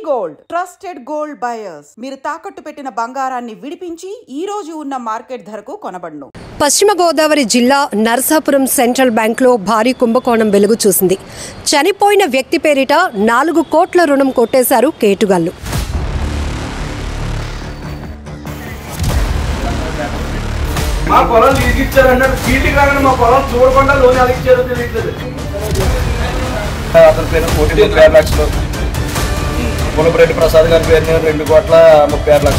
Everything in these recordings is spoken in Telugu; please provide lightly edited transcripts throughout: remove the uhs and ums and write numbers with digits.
గోల్డ్ ట్రస్టెడ్ గోల్డ్ బయర్స్ మీరు తాకట్టు పెట్టిన బంగారాన్ని విడిపించి ఈ రోజు ఉన్న మార్కెట్ ధరకు కొనబడును. పశ్చిమ గోదావరి జిల్లా నరసాపురం సెంట్రల్ బ్యాంక్లో భారీ కుంభకోణం వెలుగు చూసింది. చనిపోయిన వ్యక్తి పేరిట 4 కోట్ల రుణం కొట్టేశారు కేటుగాళ్లు. మా పొలం లీజిచ్చారు అన్నాడు. ఫీల్డ్ కాగానే మా పొలం చూడకుండా లోన్ ఎలా ఇచ్చారో తెలియట్లేదు. అతని పేరు 1,30,00,000 లక్షలు, పులపరెడ్డి ప్రసాద్ గారి పేరు 2,36,00,000.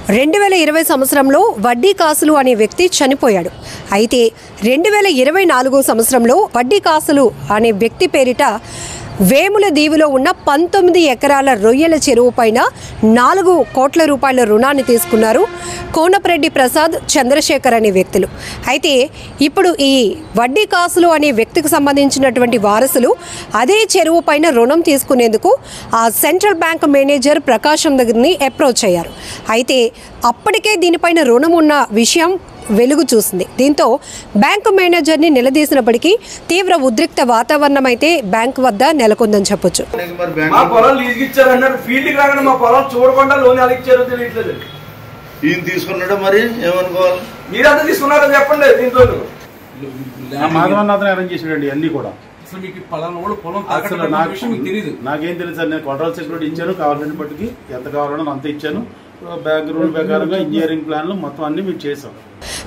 2020 సంవత్సరంలో వడ్డీ కాసులు అనే వ్యక్తి చనిపోయాడు. అయితే 2024 సంవత్సరంలో వడ్డీ కాసులు అనే వ్యక్తి పేరిట వేముల దీవిలో ఉన్న 19 ఎకరాల రొయ్యల చెరువు పైన 4 కోట్ల రూపాయల రుణాన్ని తీసుకున్నారు కోనపరెడ్డి ప్రసాద్, చంద్రశేఖర్ అనే వ్యక్తులు. అయితే ఇప్పుడు ఈ వడ్డీ కాసులు అనే వ్యక్తికి సంబంధించినటువంటి వారసులు అదే చెరువు పైన రుణం తీసుకునేందుకు ఆ సెంట్రల్ బ్యాంక్ మేనేజర్ ప్రకాశం దగ్గరని అప్రోచ్ అయ్యారు. అయితే అప్పటికే దీనిపైన రుణం ఉన్న విషయం వెలుగు చూసింది. దీంతో బ్యాంకు మేనేజర్ని నిలదీసినప్పటికీ తీవ్ర ఉద్రిక్త వాతావరణం అయితే బ్యాంకు వద్ద నెలకొందని చెప్పొచ్చు. మా పొలం లీజిచ్చారు అన్నాడు. ఫీల్డ్ కాగానే మా పొలం చూడకుండా లోన్ ఎలా ఇచ్చారో తెలియట్లేదు. ఈయన తీసుకున్నాడు, మరి ఏమనుకోవాలి? మీరంతా తీసుకున్నారో చెప్పండి. దీంట్లో మాధవనాథన్ అరేంజ్ చేసాడండి అన్ని కూడా. నాకేం తెలుసు సార్, నేను కొట్రాల సెక్యూరిటీ ఇచ్చాను, కావాల్సిన బట్టికి ఎంత కావాలన్నా అంత ఇచ్చాను. బ్యాంక్ రూల్ ప్రకారంగా ఇంజనీరింగ్ ప్లాన్లు మొత్తం అన్ని మేము చేసాం.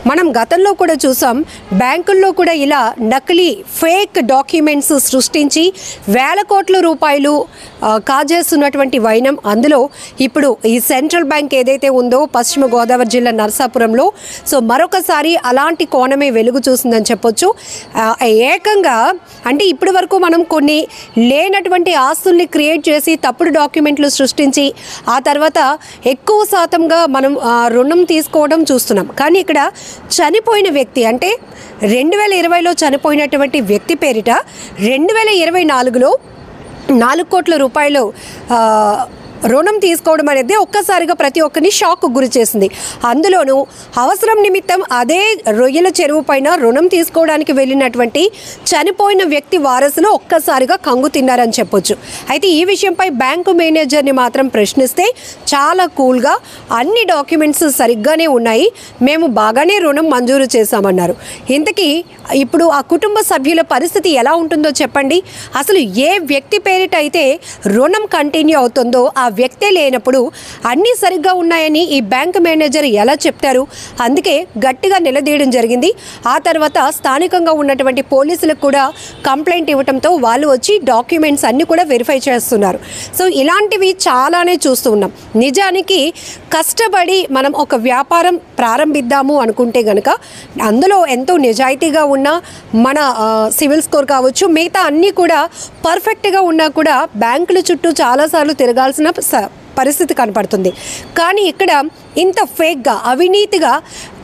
మనం గతంలో కూడా చూసాం, బ్యాంకుల్లో కూడా ఇలా నకిలీ ఫేక్ డాక్యుమెంట్స్ సృష్టించి వేల కోట్ల రూపాయలు కాజేస్తున్నటువంటి వైనం. అందులో ఇప్పుడు ఈ సెంట్రల్ బ్యాంక్ ఏదైతే ఉందో పశ్చిమ గోదావరి జిల్లా నరసాపురంలో, సో మరొకసారి అలాంటి కోణమే వెలుగు చూసిందని చెప్పొచ్చు. ఏకంగా అంటే ఇప్పటి వరకు మనం కొన్ని లేనటువంటి ఆస్తుల్ని క్రియేట్ చేసి తప్పుడు డాక్యుమెంట్లు సృష్టించి ఆ తర్వాత ఎక్కువ శాతంగా మనం రుణం తీసుకోవడం చూస్తున్నాం. కానీ ఇక్కడ చనిపోయిన వ్యక్తి అంటే 2020లో చనిపోయినటువంటి వ్యక్తి పేరిట 2024లో 4 కోట్ల రూపాయలు రుణం తీసుకోవడం అనేది ఒక్కసారిగా ప్రతి ఒక్కరిని షాక్ గురి చేసింది. అందులోనూ అవసరం నిమిత్తం అదే రొయ్యల చెరువు పైన రుణం తీసుకోవడానికి వెళ్ళినటువంటి చనిపోయిన వ్యక్తి వారసులు ఒక్కసారిగా కంగు తిన్నారని చెప్పొచ్చు. అయితే ఈ విషయంపై బ్యాంకు మేనేజర్ని మాత్రం ప్రశ్నిస్తే చాలా కూల్గా అన్ని డాక్యుమెంట్స్ సరిగ్గానే ఉన్నాయి, మేము బాగానే రుణం మంజూరు చేశామన్నారు. ఇంతకీ ఇప్పుడు ఆ కుటుంబ సభ్యుల పరిస్థితి ఎలా ఉంటుందో చెప్పండి. అసలు ఏ వ్యక్తి పేరిట అయితే రుణం కంటిన్యూ అవుతుందో ఆ వ్యక్తే లేనప్పుడు అన్నీ సరిగ్గా ఉన్నాయని ఈ బ్యాంక్ మేనేజర్ ఎలా చెప్తారు? అందుకే గట్టిగా నిలదీయడం జరిగింది. ఆ తర్వాత స్థానికంగా ఉన్నటువంటి పోలీసులకు కూడా కంప్లైంట్ ఇవ్వడంతో వాళ్ళు వచ్చి డాక్యుమెంట్స్ అన్నీ కూడా వెరిఫై చేస్తున్నారు. సో ఇలాంటివి చాలానే చూస్తూ ఉన్నాం. నిజానికి కష్టపడి మనం ఒక వ్యాపారం ప్రారంభిద్దాము అనుకుంటే కనుక అందులో ఎంతో నిజాయితీగా ఉన్న మన సివిల్ స్కోర్ కావచ్చు, మిగతా అన్నీ కూడా పర్ఫెక్ట్గా ఉన్నా కూడా బ్యాంకుల చుట్టూ చాలాసార్లు తిరగాల్సిన పరిస్థితి కనపడుతుంది. కానీ ఇక్కడ ఇంత ఫేక్గా అవినీతిగా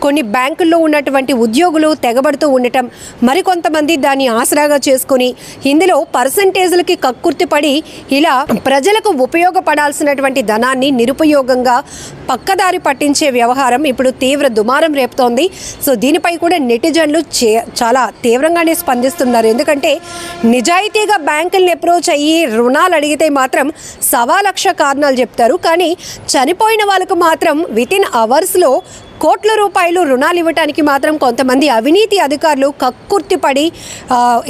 కొన్ని బ్యాంకుల్లో ఉన్నటువంటి ఉద్యోగులు తెగబడుతూ ఉండటం, మరికొంతమంది దాన్ని ఆసరాగా చేసుకొని ఇందులో పర్సంటేజ్లకి కక్కుర్తిపడి ఇలా ప్రజలకు ఉపయోగపడాల్సినటువంటి ధనాన్ని నిరుపయోగంగా పక్కదారి పట్టించే వ్యవహారం ఇప్పుడు తీవ్ర దుమారం రేపుతోంది. సో దీనిపై కూడా నెటిజన్లు చాలా తీవ్రంగానే స్పందిస్తున్నారు. ఎందుకంటే నిజాయితీగా బ్యాంకుల్ని అప్రోచ్ అయ్యి రుణాలు అడిగితే మాత్రం 1,00,000 కారణాలు చెప్తారు. కానీ చనిపోయిన వాళ్ళకు మాత్రం వితిన్ అవర్స్లో కోట్ల రూపాయలు రుణాలు ఇవ్వడానికి మాత్రం కొంతమంది అవినీతి అధికారులు కక్కుర్తిపడి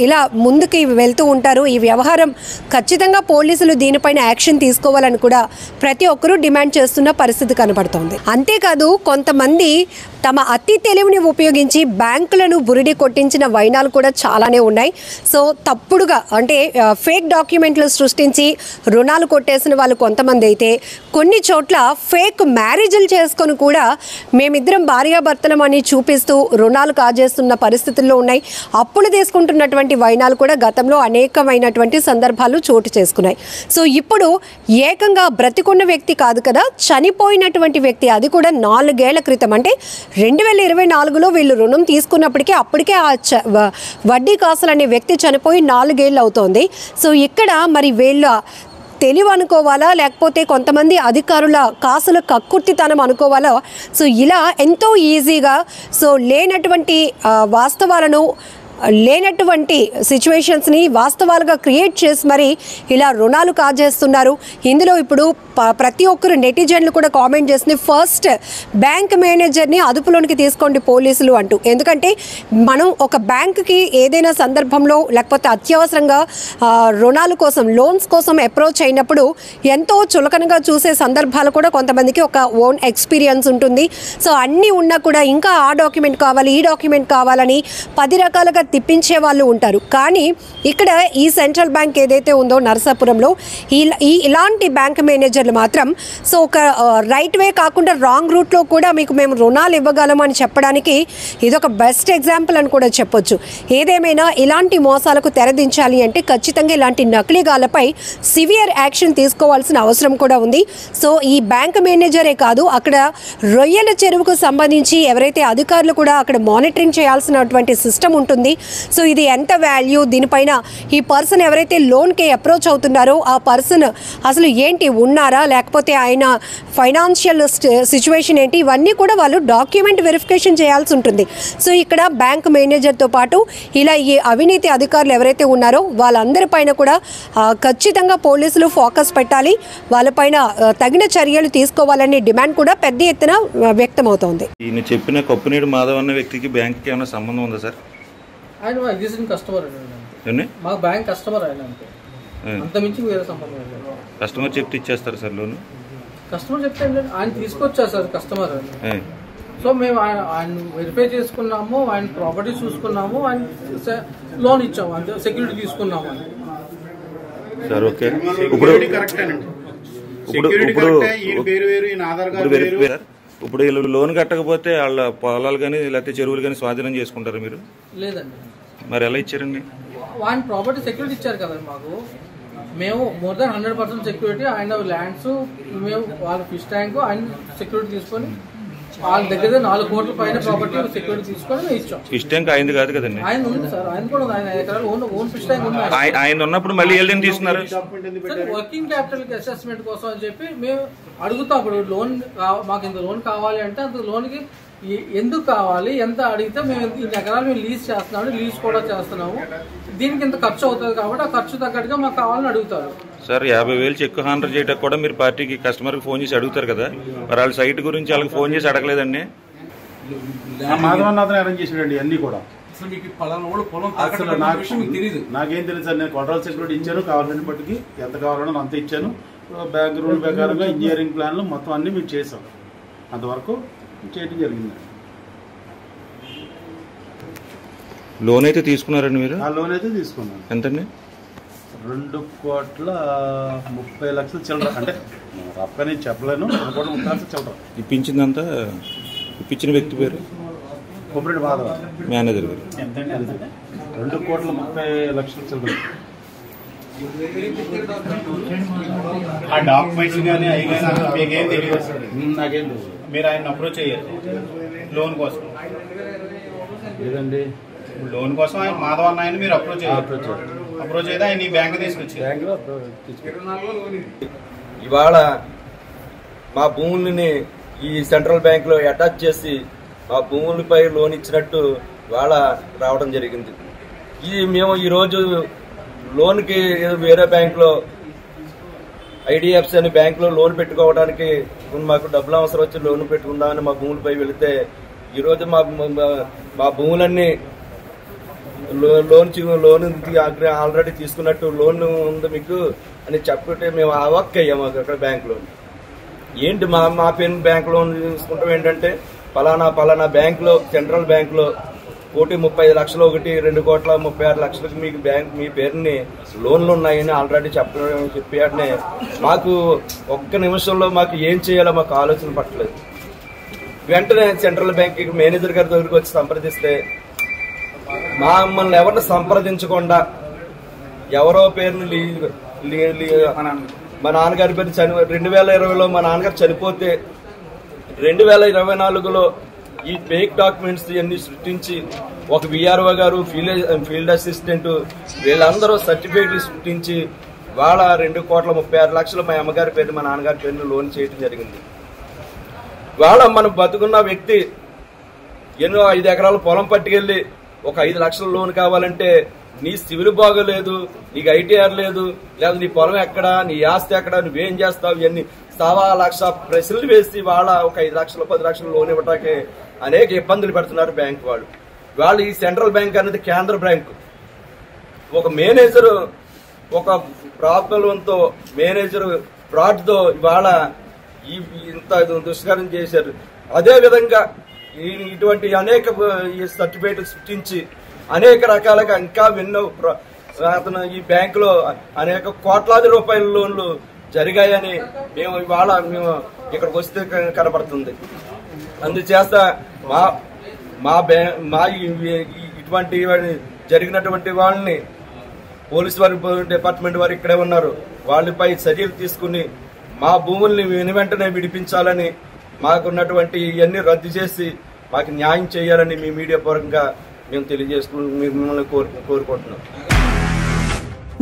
ఇలా ముందుకి వెళ్తూ ఉంటారు. ఈ వ్యవహారం ఖచ్చితంగా పోలీసులు దీనిపైన యాక్షన్ తీసుకోవాలని కూడా ప్రతి ఒక్కరూ డిమాండ్ చేస్తున్న పరిస్థితి కనబడుతోంది. అంతేకాదు కొంతమంది తమ అతి తెలివిని ఉపయోగించి బ్యాంకులను బురిడి కొట్టించిన వైనాలు కూడా చాలానే ఉన్నాయి. సో తప్పుడుగా అంటే ఫేక్ డాక్యుమెంట్లు సృష్టించి రుణాలు కొట్టేసిన వాళ్ళు కొంతమంది అయితే కొన్ని చోట్ల ఫేక్ మ్యారేజ్లు చేసుకొని కూడా మేమిద్దరం భార్యాభర్తలం అని చూపిస్తూ రుణాలు కాజేస్తున్న పరిస్థితుల్లో ఉన్నాయి. అప్పులు తీసుకుంటున్నటువంటి వైనాలు కూడా గతంలో అనేకమైనటువంటి సందర్భాలు చోటు చేసుకున్నాయి. సో ఇప్పుడు ఏకంగా బ్రతికున్న వ్యక్తి కాదు కదా, చనిపోయినటువంటి వ్యక్తి, అది కూడా 4 ఏళ్ల క్రితం అంటే 2024లో వీళ్ళు రుణం తీసుకున్నప్పటికీ అప్పటికే ఆ వడ్డీ కాసులు అనే వ్యక్తి చనిపోయి 4 ఏళ్ళు అవుతోంది. సో ఇక్కడ మరి వీళ్ళ తెలివి అనుకోవాలా లేకపోతే కొంతమంది అధికారుల కాసుల కక్కుర్తితనం అనుకోవాలా? సో ఇలా ఎంతో ఈజీగా సో లేనటువంటి వాస్తవాలను లేనటువంటి సిచ్యువేషన్స్ని వాస్తవాలుగా క్రియేట్ చేసి మరి ఇలా రుణాలు కాజేస్తున్నారు. ఇందులో ఇప్పుడు ప్రతి ఒక్కరు నెటిజన్లు కూడా కామెంట్ చేసింది, ఫస్ట్ బ్యాంక్ మేనేజర్ని అదుపులోనికి తీసుకోండి పోలీసులు అంటూ. ఎందుకంటే మనం ఒక బ్యాంక్కి ఏదైనా సందర్భంలో లేకపోతే అత్యవసరంగా రుణాల కోసం లోన్స్ కోసం అప్రోచ్ అయినప్పుడు ఎంతో చులకనగా చూసే సందర్భాలు కూడా కొంతమందికి ఒక ఓన్ ఎక్స్పీరియన్స్ ఉంటుంది. సో అన్నీ ఉన్నా కూడా ఇంకా ఆ డాక్యుమెంట్ కావాలి ఈ డాక్యుమెంట్ కావాలని 10 రకాలుగా తిప్పించే వాళ్ళు ఉంటారు. కానీ ఇక్కడ ఈ సెంట్రల్ బ్యాంక్ ఏదైతే ఉందో నరసాపురంలో ఇలాంటి బ్యాంక్ మేనేజర్లు మాత్రం సో ఒక రైట్ వే కాకుండా రాంగ్ రూట్లో కూడా మీకు మేము రుణాలు ఇవ్వగలము అని చెప్పడానికి ఇదొక బెస్ట్ ఎగ్జాంపుల్ అని కూడా చెప్పొచ్చు. ఏదేమైనా ఇలాంటి మోసాలకు తెరదించాలి అంటే ఖచ్చితంగా ఇలాంటి నకిలీగాలపై సివియర్ యాక్షన్ తీసుకోవాల్సిన అవసరం కూడా ఉంది. సో ఈ బ్యాంక్ మేనేజరే కాదు, అక్కడ రొయ్యల చెరువుకు సంబంధించి ఎవరైతే అధికారులు కూడా అక్కడ మానిటరింగ్ చేయాల్సినటువంటి సిస్టమ్ ఉంటుంది. సో ఇది ఎంత వాల్యూ, దీనిపైన ఈ పర్సన్ ఎవరైతే లోన్కి అప్రోచ్ అవుతున్నారో ఆ పర్సన్ అసలు ఏంటి ఉన్నారా లేకపోతే ఆయన ఫైనాన్షియల్ సిచ్యువేషన్ ఏంటి, ఇవన్నీ కూడా వాళ్ళు డాక్యుమెంట్ వెరిఫికేషన్ చేయాల్సి ఉంటుంది. సో ఇక్కడ బ్యాంక్ మేనేజర్తో పాటు ఇలా ఈ అవినీతి అధికారులు ఎవరైతే ఉన్నారో వాళ్ళందరిపైన కూడా ఖచ్చితంగా పోలీసులు ఫోకస్ పెట్టాలి, వాళ్ళపైన తగిన చర్యలు తీసుకోవాలనే డిమాండ్ కూడా పెద్ద ఎత్తున వ్యక్తమవుతోంది. ఈయన చెప్పిన కొప్పునీడు మాధవ్ అన్న వ్యక్తికి బ్యాంక్కి ఏమైనా సంబంధం ఉందా సార్? ఆయన ఎగ్జిస్టింగ్ కస్టమర్ అండి, మా బ్యాంక్ కస్టమర్ ఆయన అంతే, అంత మించి వేరే సంబంధం లేదు. కస్టమర్ చెప్తే ఇచ్చేస్తారు సార్ లోన్? కస్టమర్ చెప్తే ఆయన తీసుకొచ్చారు సార్ కస్టమర్. సో మేము ఆయన వెరిఫై చేసుకున్నాము, ఆయన ప్రాపర్టీ చూసుకున్నాము, ఆయన లోన్ ఇచ్చాము, అంతే సెక్యూరిటీ తీసుకున్నాము. సార్ ఓకే, ఇప్పుడు ఇప్పుడు వీళ్ళు లోన్ కట్టకపోతే వాళ్ళ పొలాలు కానీ లేకపోతే చెరువులు కానీ స్వాధీనం చేసుకుంటారు మీరు? లేదండి. మరి ఎలా ఇచ్చారండి? ఆయన ప్రాపర్టీ సెక్యూరిటీ ఇచ్చారు కదా మాకు, మేము మోర్ దాన్ 100% సెక్యూరిటీ, ఆయన ల్యాండ్స్, మేము వాళ్ళ ఫిష్ ట్యాంక్ ఆయన సెక్యూరిటీ తీసుకొని వాళ్ళ దగ్గర 4 కోట్ల పైన ప్రాపర్టీ సెక్యూరిటీ తీసుకొని మేము ఇచ్చాం. ఫిష్ ట్యాంక్ అయింది కాదు కదండి? ఆయన ఉంది సార్, ఆయన కూడా ఆయన ఎకరాలు ఓన్ ఫిష్ ట్యాంక్ ఉంది. ఆయన ఉన్నప్పుడు మళ్ళీ ఏం తీసుకున్నారు? వర్కింగ్ క్యాపిటల్ అసెస్మెంట్ కోసం అని చెప్పి మేము అడుగుతాం. ఇప్పుడు లోన్ మాకు ఇంత లోన్ కావాలి అంటే అంత లోన్కి ఎందుకు కావాలి, ఎంత అడిగితే మేము ఇన్ని ఎకరాలు మేము లీజ్ చేస్తున్నాము, లీజ్ కూడా చేస్తున్నాము, దీనికి ఇంత ఖర్చు అవుతుంది కాబట్టి ఆ ఖర్చు తగ్గట్టుగా మాకు కావాలని అడుగుతారు. సార్ 50,000 చెక్ హాండర్ చేయడానికి కూడా మీరు పార్టీకి కస్టమర్కి ఫోన్ చేసి అడుగుతారు కదా, మరి వాళ్ళ సైట్ గురించి వాళ్ళకి ఫోన్ చేసి అడగలేదండి? మాధవన్ అతను అరేంజ్ చేసాడండి అన్ని కూడా. నాకేం తెలియదు సార్, నేను కొట్రాల సెక్యూరిటీ ఇచ్చాను, కావాల్సిన బట్టికి ఎంత కావాలన్నా అంత ఇచ్చాను. బ్యాంక్ రూల్ ప్రకారంగా ఇంజనీరింగ్ ప్లాన్లు మొత్తం అన్ని మేము చేసాం, అంతవరకు చేయడం జరిగింది. లోన్ అయితే తీసుకున్నారండి మీరు? ఆ లోన్ అయితే తీసుకున్నాను. ఎంతండి? 2,30,00,000 చిల్లర, అంటే రఫ్గా నేను చెప్పలేను, 2,30,00,000 చిల్లర. ఇప్పించిందంతా ఇప్పించిన వ్యక్తి పేరు? కొబ్బరి మాధవ, మేనేజర్ గారు. 2,30,00,000 చిల్లర. ఆ డాక్యుమెంట్స్ కానీ అవి కానీ మీకేం తెలియదు? నాకేం తెలియదు. మీరు ఆయన అప్రోచ్ అయ్యారు లోన్ కోసం? లేదండి, లోన్ కోసం ఆయన మాధవ్ అన్న ఆయన మీరు అప్రోచ్ అయితే ఆయన ఈ బ్యాంక్ తీసుకొచ్చారు. ఇవాళ మా భూములని ఈ సెంట్రల్ బ్యాంక్ లో అటాచ్ చేసి మా భూములపై లోన్ ఇచ్చినట్టు ఇవాళ రావడం జరిగింది. మేము ఈరోజు లోన్కి వేరే బ్యాంకులో ఐడిఎఫ్సి అని బ్యాంకులో లోన్ పెట్టుకోవడానికి మాకు డబ్బులు అవసరం వచ్చి లోన్ పెట్టుకుందామని మా భూములపై వెళితే ఈరోజు మా భూములన్నీ లోన్ ఆల్రెడీ తీసుకున్నట్టు లోన్ ఉంది మీకు అని చెప్పుకుంటే మేము అవాక్ అయ్యాము అక్కడ బ్యాంకులో. ఏంటి మా పేరు బ్యాంక్ లోన్ తీసుకుంటాం ఏంటంటే పలానా బ్యాంకులో సెంట్రల్ బ్యాంకులో 1,30,00,000 ఒకటి 2,36,00,000 మీకు బ్యాంక్ మీ పేరుని లోన్లు ఉన్నాయని ఆల్రెడీ చెప్పాడనే మాకు ఒక్క నిమిషంలో మాకు ఏం చేయాలో మాకు ఆలోచన పట్టలేదు. వెంటనే సెంట్రల్ బ్యాంక్ మేనేజర్ గారి దగ్గరికి వచ్చి సంప్రదిస్తే మమ్మల్ని ఎవరిని సంప్రదించకుండా ఎవరో పేరుని మా నాన్నగారి పేరు 2020లో మా నాన్నగారు చనిపోతే 2024లో ఈ ఫేక్ డాక్యుమెంట్స్ అన్ని సృష్టించి ఒక విఆర్ఓ గారు ఫీల్డ్ అసిస్టెంట్ వీళ్ళందరూ సర్టిఫికేట్లు సృష్టించి వాళ్ళ 2,36,00,000 మా అమ్మగారి పేరు మా నాన్నగారి పేరును లోన్ చేయడం జరిగింది. వాళ్ళ మనం బతుకున్న వ్యక్తి 5 ఎకరాల పొలం పట్టుకెళ్ళి ఒక 5 లక్షల లోన్ కావాలంటే నీ సివిల్ బాగోలేదు, నీకు ఐటీఆర్ లేదు, లేదా నీ పొలం ఎక్కడ, నీ ఆస్తి ఎక్కడ, నువ్వేం చేస్తావు, ఇవన్నీ 1,00,000 ప్రశ్నలు వేసి వాళ్ళ ఒక 5 లక్షలు 10 లక్షలు లోన్ ఇవ్వటానికి అనేక ఇబ్బందులు పెడుతున్నారు బ్యాంక్ వాళ్ళు. ఈ సెంట్రల్ బ్యాంక్ అనేది కేంద్ర బ్యాంకు. ఒక మేనేజర్ ఒక ప్రాబ్లంతో మేనేజర్ ఫ్రాడ్తో ఇవాళ ఇంత దుష్కరం చేశారు. అదే విధంగా ఇటువంటి అనేక సర్టిఫికేట్లు సృష్టించి అనేక రకాలుగా ఇంకా ఎన్నో అతను ఈ బ్యాంకులో అనేక కోట్లాది రూపాయల లోన్లు జరిగాయని మేము ఇక్కడికి వస్తే కనబడుతుంది. అందుచేత మా ఇటువంటి జరిగినటువంటి వాళ్ళని పోలీసు వారి డిపార్ట్మెంట్ వారు ఇక్కడే ఉన్నారు, వాళ్ళపై చర్యలు తీసుకుని మా భూముల్ని వెంటనే విడిపించాలని, మాకున్నటువంటి ఇవన్నీ రద్దు చేసి మాకు న్యాయం చేయాలని మీ మీడియా పూర్వకంగా మేము మిమ్మల్ని కోరుకుంటున్నాం.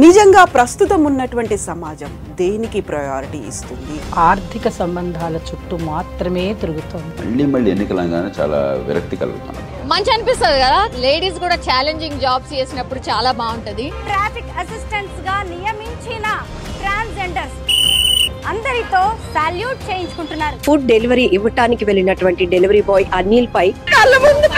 నిజంగా ప్రస్తుతం ఉన్నటువంటి సమాజం దేనికి ప్రయారిటీ ఇస్తుంది? ఆర్థిక సంబంధాల చుట్టూ మాత్రమే తిరుగుతుంది. మళ్ళీ ఎన్నికలంగానే చాలా విరక్తి కలుగుతుంది. మంచి అనిపిస్తుంది కదా, లేడీస్ కూడా ఛాలెంజింగ్ జాబ్స్ చేసినప్పుడు చాలా బాగుంటది. ట్రాఫిక్ అసిస్టెంట్స్ గా నియమించిన ట్రాన్స్జెండర్స్ అందరితో సాల్యూట్ చేయించుకుంటున్నారు. ఫుడ్ డెలివరీ ఇవ్వటానికి వెళ్ళినటువంటి డెలివరీ బాయ్ అనిల్ పై కళ్ళ ముందు